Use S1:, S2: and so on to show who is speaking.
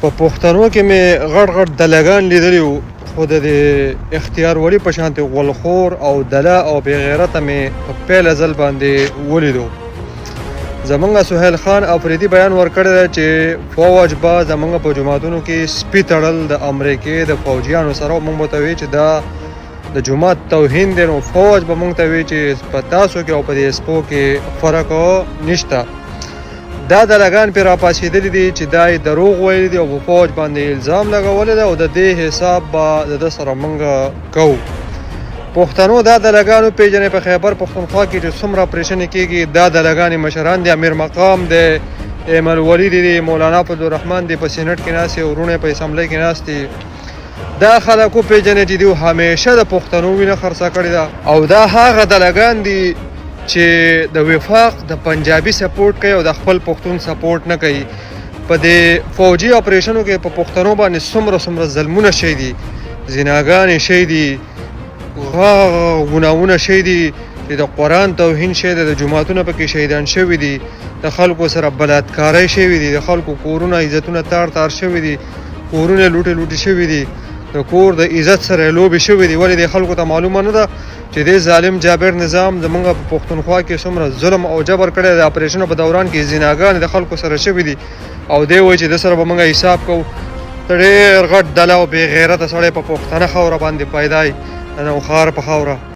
S1: په پښتنو کې مې غټ غټ دلګان لیدلي وو، خو د اختیار ولی په شانتې غولخور او دله او بې غیرته مې په پیله ځل باندې ولیدو. زمونږ سهیل خان آفریدي بیان ورکړی دی چې فوج به زمونږ په جوماتونو کې سپي تړل د امریکې د فوجیانو سره، موږ به ورته وایي چې دا د جومات توهین دی، نو فوج به موږ ته وایي چې په تاسو کې او په دې سپو کې فرق نشته. دا دلګان پرې راپاڅېدلي دي چې دا یې دروغ ویلي دي او په فوج باندې الزام لګولی دی او د دې حساب به د ده سره موږ کوو. پښتنو دا دلګان وپېژنئ په خیبر پښتونخوا کې چې څومره اپریشنې کېږي، دا دلګانې مشران دي، امیر مقام دی، ایمل ولی دی، مولانا فضلالرحمن دی، په سینټ کې ناست دي، ورونه په اسمبلۍ کې ناست دي. دا خلک وپېژنئ چې دوی همیشه د پښتنو وینه خرڅه کړې ده او دا هغه دلګان دي چې د وفاق د پنجابي سپورټ کوي او د خپل پښتون سپورټ نه کوي. په دې فوجي اپریشنو کې په پښتنو باندې څومره ظلمونه شوي دي، زناګانې شوي دي، ګناهونه شوي دي، چې د قرآن توهین شوی دی، د جوماتونه پکې شهیدان شوي دي، د خلکو سره بلاৎکارۍ شوي دي، د خلکو کورونه عزتونه تار شوي دي، کورونه لوټې شوي دي، د کور د عزت سره لوبې شوي دي. ولې د خلکو ته معلومه نه ده چې د ظالم جابر نظام زمونږ په پښتونخوا کې څومره ظلم او جبر کړی دی. د اپریشنو په دوران کې زناګانې د خلکو سره شوي دي او دی وایي چې د سره به موږ حساب کوو. ته ډېر غټ ډله او بې غیرته سړی په پښتنه خاوره باندې پیدا یې، د نوښار په خاوره.